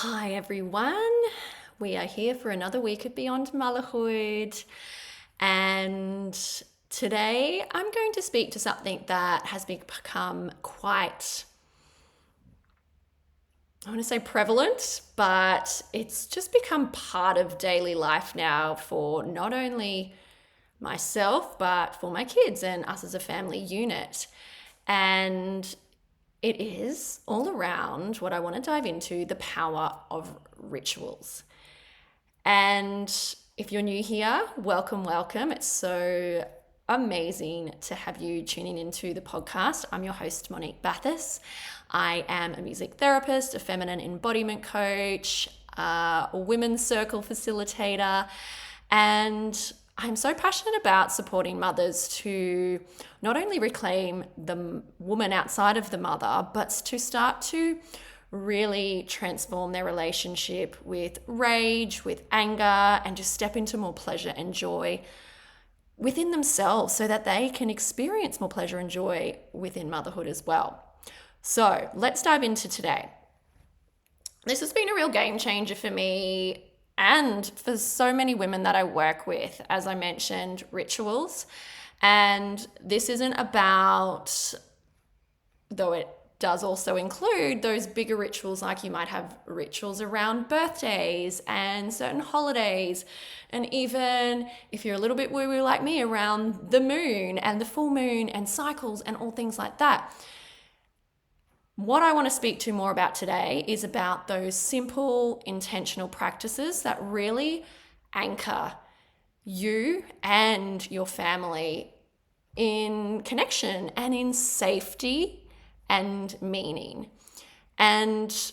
Hi everyone, we are here for another week of Beyond Motherhood, and today I'm going to speak to something that has become quite, I want to say prevalent, but it's just become part of daily life now for not only myself, but for my kids and us as a family unit. And it is all around what I want to dive into, the power of rituals. And if you're new here, welcome, welcome. It's so amazing to have you tuning into the podcast. I'm your host, Monique Bathurst. I am a music therapist, a feminine embodiment coach, a women's circle facilitator, and I'm so passionate about supporting mothers to not only reclaim the woman outside of the mother, but to start to really transform their relationship with rage, with anger, and just step into more pleasure and joy within themselves so that they can experience more pleasure and joy within motherhood as well. So let's dive into today. This has been a real game changer for me and for so many women that I work with. As I mentioned, rituals. And this isn't about, though it does also include those bigger rituals, like you might have rituals around birthdays and certain holidays, and even if you're a little bit woo-woo like me, around the moon and the full moon and cycles and all things like that. What I want to speak to more about today is about those simple, intentional practices that really anchor you and your family in connection and in safety and meaning. And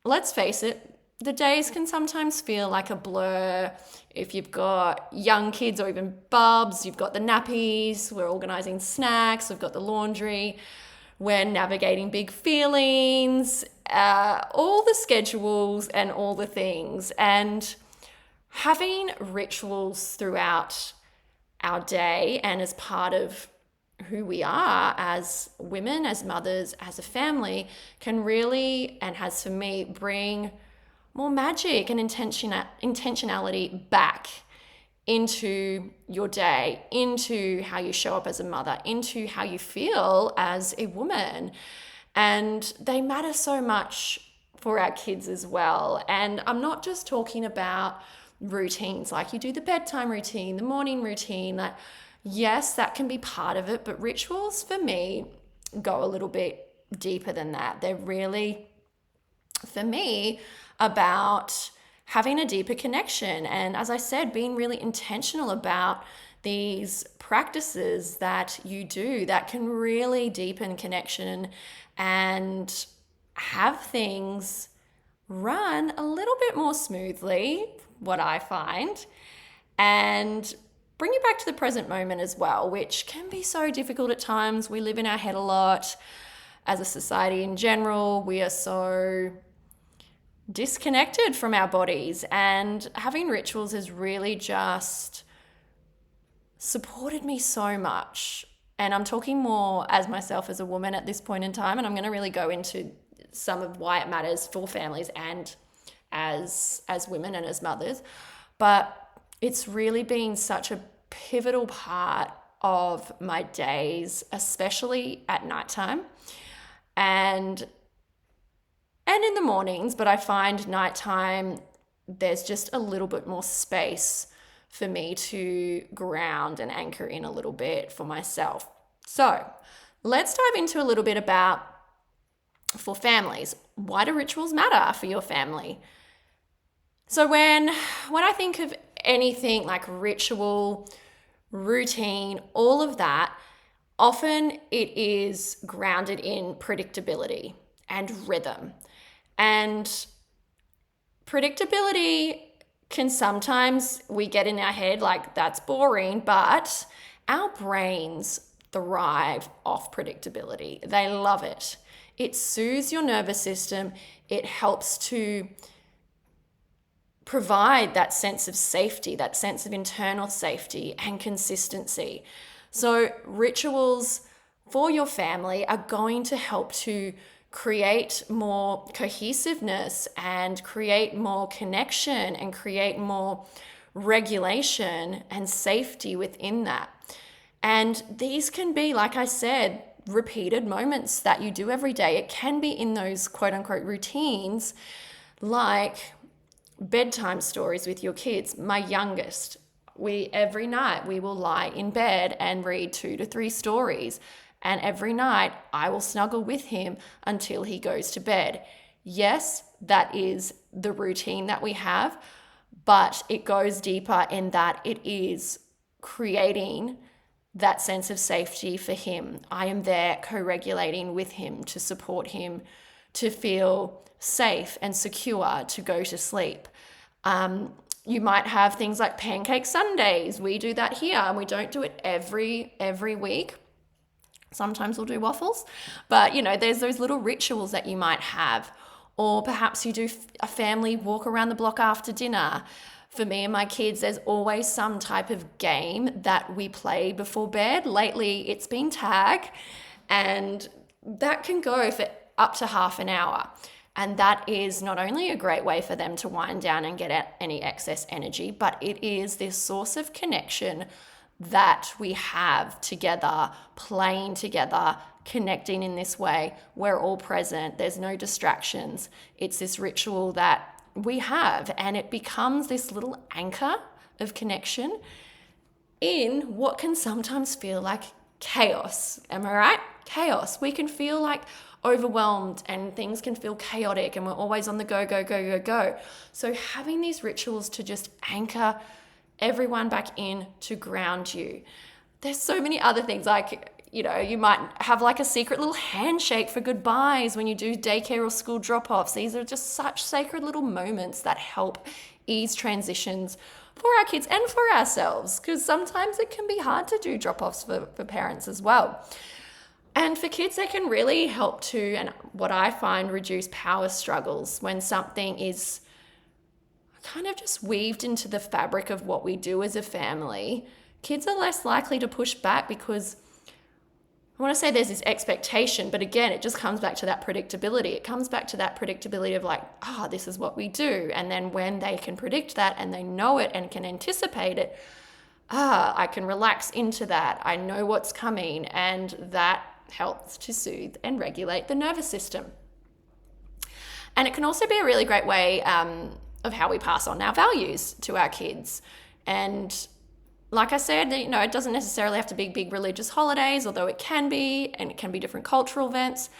let's face it, the days can sometimes feel like a blur. If you've got young kids or even bubs, you've got the nappies, we're organizing snacks, we've got the laundry, we're navigating big feelings, all the schedules and all the things. And having rituals throughout our day and as part of who we are as women, as mothers, as a family can really, and has for me, bring more magic and intentionality back into your day, into how you show up as a mother, into how you feel as a woman. And they matter so much for our kids as well. And I'm not just talking about routines, like you do the bedtime routine, the morning routine, like yes, that can be part of it, but rituals for me go a little bit deeper than that. They're really, for me, about having a deeper connection. And as I said, being really intentional about these practices that you do that can really deepen connection and have things run a little bit more smoothly, what I find, and bring you back to the present moment as well, which can be so difficult at times. We live in our head a lot. As a society in general, we are so disconnected from our bodies, and having rituals has really just supported me so much. And I'm talking more as myself as a woman at this point in time, and I'm going to really go into some of why it matters for families and as women and as mothers. But it's really been such a pivotal part of my days, especially at nighttime and in the mornings. But I find nighttime, there's just a little bit more space for me to ground and anchor in a little bit for myself. So let's dive into a little bit about, for families, why do rituals matter for your family? So when I think of anything like ritual, routine, all of that, often it is grounded in predictability and rhythm. And predictability can sometimes, we get in our head like that's boring, but our brains thrive off predictability. They love it. It soothes your nervous system. It helps to provide that sense of safety, that sense of internal safety and consistency. So rituals for your family are going to help to create more cohesiveness and create more connection and create more regulation and safety within that. And these can be, like I said, repeated moments that you do every day. It can be in those quote unquote routines, like bedtime stories with your kids. My youngest, every night we will lie in bed and read 2 to 3 stories. And every night I will snuggle with him until he goes to bed. Yes, that is the routine that we have, but it goes deeper in that it is creating that sense of safety for him. I am there co-regulating with him to support him to feel safe and secure to go to sleep. You might have things like pancake Sundays. We do that here, and we don't do it every week. Sometimes we'll do waffles, but there's those little rituals that you might have. Or perhaps you do a family walk around the block after dinner. For me and my kids, there's always some type of game that we play before bed. Lately, it's been tag, and that can go for up to half an hour. And that is not only a great way for them to wind down and get any excess energy, but it is this source of connection that we have together, playing together, connecting in this way. We're all present. There's no distractions. It's this ritual that we have, and it becomes this little anchor of connection in what can sometimes feel like chaos. Am I right? Chaos. We can feel like overwhelmed and things can feel chaotic and we're always on the go, go, go, go, go. So having these rituals to just anchor everyone back in to ground you. There's so many other things, like you might have like a secret little handshake for goodbyes when you do daycare or school drop-offs. These are just such sacred little moments that help ease transitions for our kids and for ourselves, because sometimes it can be hard to do drop-offs for parents as well. And for kids, they can really help to, and what I find, reduce power struggles when something is kind of just weaved into the fabric of what we do as a family. Kids are less likely to push back because I want to say there's this expectation, but again, it just comes back to that predictability. It comes back to that predictability of like, this is what we do. And then when they can predict that and they know it and can anticipate it, I can relax into that. I know what's coming, and that helps to soothe and regulate the nervous system. And it can also be a really great way of how we pass on our values to our kids. And like I said, it doesn't necessarily have to be big religious holidays, although it can be, and it can be different cultural events.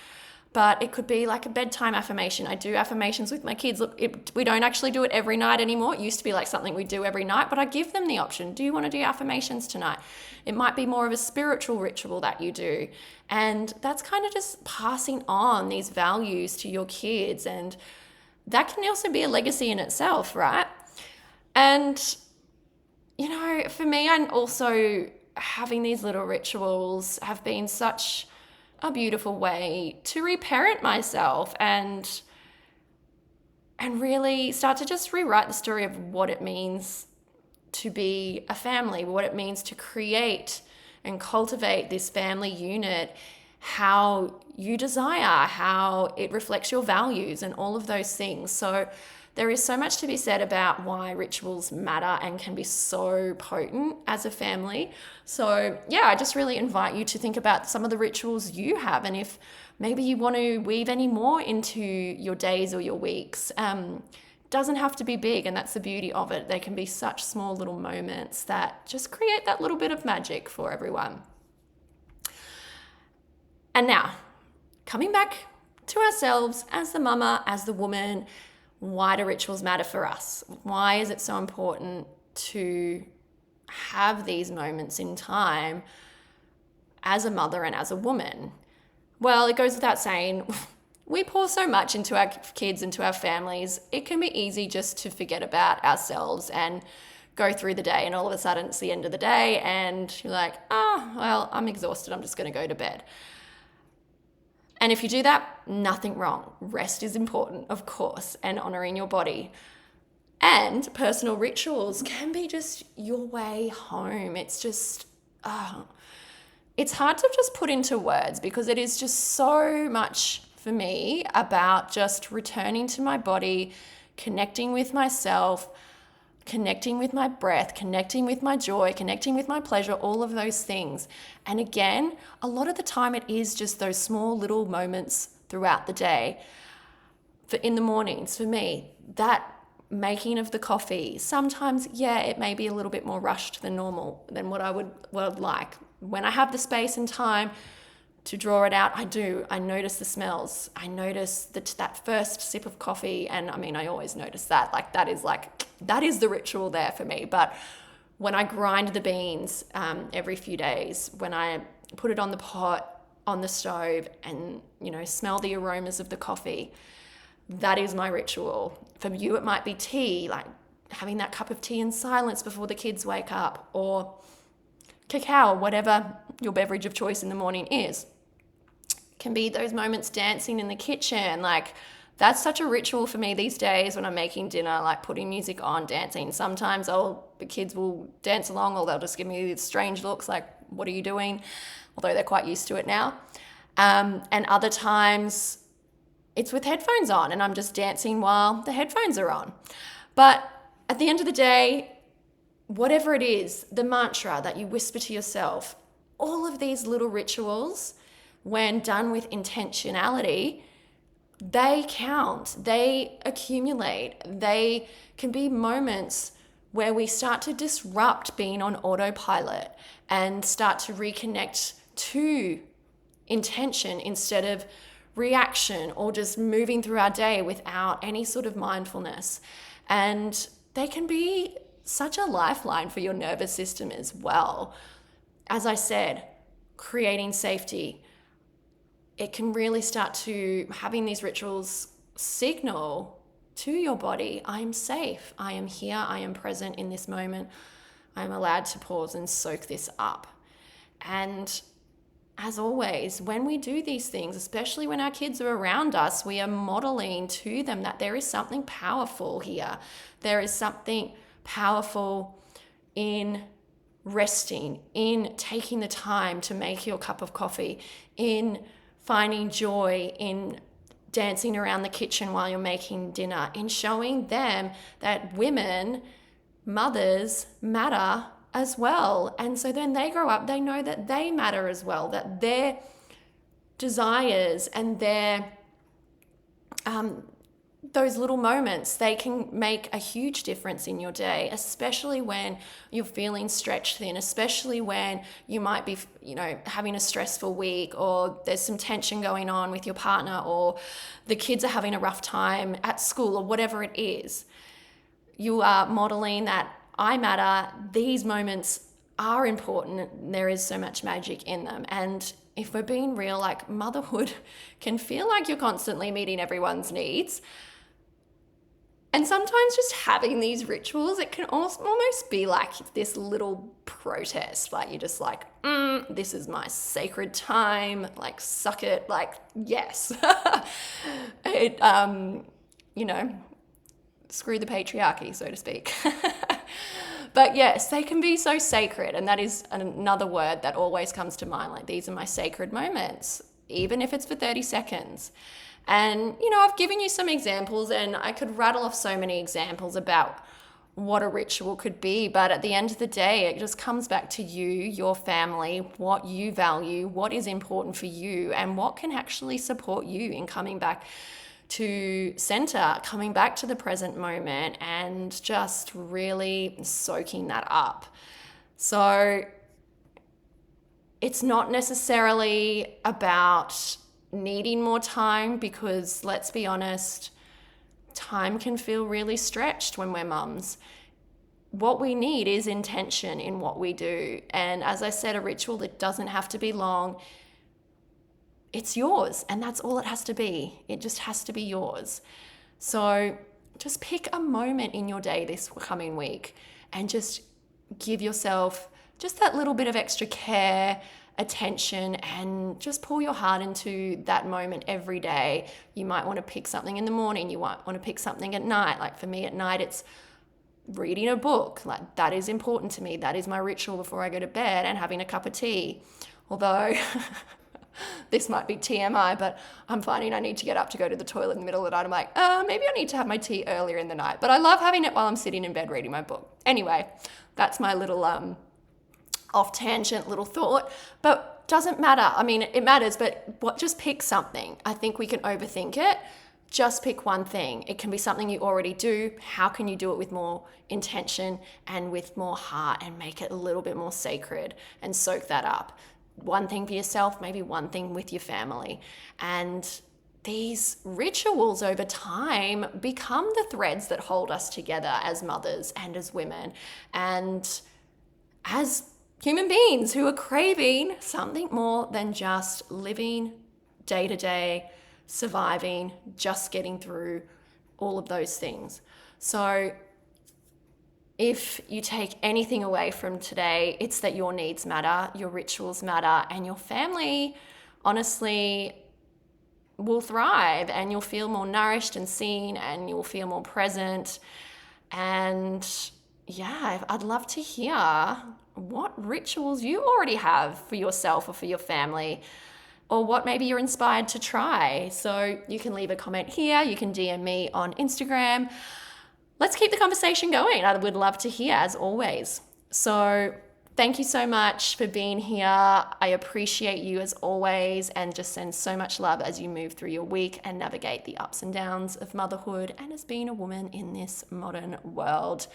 But it could be like a bedtime affirmation. I do affirmations with my kids. Look, we don't actually do it every night anymore. It used to be like something we do every night, but I give them the option. Do you want to do affirmations tonight? It might be more of a spiritual ritual that you do. And that's kind of just passing on these values to your kids. And that can also be a legacy in itself, right? And, for me, and also having these little rituals have been such a beautiful way to reparent myself and really start to just rewrite the story of what it means to be a family, what it means to create and cultivate this family unit, how you desire, how it reflects your values and all of those things. So there is so much to be said about why rituals matter and can be so potent as a family. So I just really invite you to think about some of the rituals you have, and if maybe you want to weave any more into your days or your weeks. Doesn't have to be big, and that's the beauty of it. They can be such small little moments that just create that little bit of magic for everyone. And now, coming back to ourselves as the mama, as the woman, why do rituals matter for us? Why is it so important to have these moments in time as a mother and as a woman? Well, it goes without saying, we pour so much into our kids, into our families. It can be easy just to forget about ourselves and go through the day, and all of a sudden it's the end of the day and you're like, I'm exhausted, I'm just going to go to bed. And if you do that, nothing wrong. Rest is important, of course, and honoring your body. And personal rituals can be just your way home. It's just, it's hard to just put into words because it is just so much, for for me about just returning to my body, connecting with myself, connecting with my breath, connecting with my joy, connecting with my pleasure, all of those things. And again, a lot of the time it is just those small little moments throughout the day. In the mornings, for me, that making of the coffee, sometimes, yeah, it may be a little bit more rushed than normal, than what I'd like. When I have the space and time to draw it out, I notice the smells. I notice that first sip of coffee. And I mean, I always notice that. That is the ritual there for me. But when I grind the beans every few days, when I put it on the pot, on the stove, and, smell the aromas of the coffee, that is my ritual. For you, it might be tea, like having that cup of tea in silence before the kids wake up, or cacao, whatever your beverage of choice in the morning is. Can be those moments dancing in the kitchen. Like, that's such a ritual for me these days when I'm making dinner, like putting music on, dancing. Sometimes the kids will dance along, or they'll just give me these strange looks like, what are you doing? Although they're quite used to it now. And other times it's with headphones on and I'm just dancing while the headphones are on. But at the end of the day, whatever it is, the mantra that you whisper to yourself, all of these little rituals, when done with intentionality, they count, they accumulate. They can be moments where we start to disrupt being on autopilot and start to reconnect to intention instead of reaction, or just moving through our day without any sort of mindfulness. And they can be such a lifeline for your nervous system as well. As I said, creating safety. It can really start to, having these rituals signal to your body, I am safe, I am here, I am present in this moment, I am allowed to pause and soak this up. And as always, when we do these things, especially when our kids are around us, we are modeling to them that there is something powerful here. There is something powerful in resting, in taking the time to make your cup of coffee, in finding joy in dancing around the kitchen while you're making dinner, in showing them that women, mothers, matter as well. And so then they grow up, they know that they matter as well, that their desires and their those little moments, they can make a huge difference in your day, especially when you're feeling stretched thin, especially when you might be, having a stressful week, or there's some tension going on with your partner, or the kids are having a rough time at school, or whatever it is. You are modeling that I matter. These moments are important. There is so much magic in them. And if we're being real, like, motherhood can feel like you're constantly meeting everyone's needs. And sometimes just having these rituals, it can almost be like this little protest. Like, you're just like, this is my sacred time. Like, suck it. Like, yes. Screw the patriarchy, so to speak. But yes, they can be so sacred. And that is another word that always comes to mind. Like, these are my sacred moments, even if it's for 30 seconds. And, I've given you some examples, and I could rattle off so many examples about what a ritual could be. But at the end of the day, it just comes back to you, your family, what you value, what is important for you, and what can actually support you in coming back to center, coming back to the present moment, and just really soaking that up. So it's not necessarily about needing more time, because let's be honest, time can feel really stretched when we're mums. What we need is intention in what we do. And as I said, a ritual, it doesn't have to be long. It's yours, and that's all it has to be. It just has to be yours. So just pick a moment in your day this coming week and just give yourself just that little bit of extra care, attention, and just pour your heart into that moment every day. You might want to pick something in the morning. You might want to pick something at night. Like, for me at night, it's reading a book. Like, that is important to me. That is my ritual before I go to bed, and having a cup of tea. Although This might be TMI, but I'm finding I need to get up to go to the toilet in the middle of the night. I'm like, maybe I need to have my tea earlier in the night. But I love having it while I'm sitting in bed reading my book. Anyway, that's my little off tangent little thought. But doesn't matter. I mean, it matters, but just pick something. I think we can overthink it. Just pick one thing. It can be something you already do. How can you do it with more intention and with more heart and make it a little bit more sacred and soak that up? One thing for yourself, maybe one thing with your family. And these rituals over time become the threads that hold us together as mothers and as women and as human beings who are craving something more than just living day to day, surviving, just getting through all of those things. So if you take anything away from today, it's that your needs matter, your rituals matter, and your family honestly will thrive, and you'll feel more nourished and seen, and you'll feel more present. And yeah, I'd love to hear what rituals you already have for yourself or for your family, or what maybe you're inspired to try. So you can leave a comment here, you can DM me on Instagram. Let's keep the conversation going. I would love to hear, as always. So thank you so much for being here. I appreciate you as always, and just send so much love as you move through your week and navigate the ups and downs of motherhood and as being a woman in this modern world.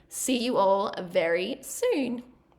See you all very soon.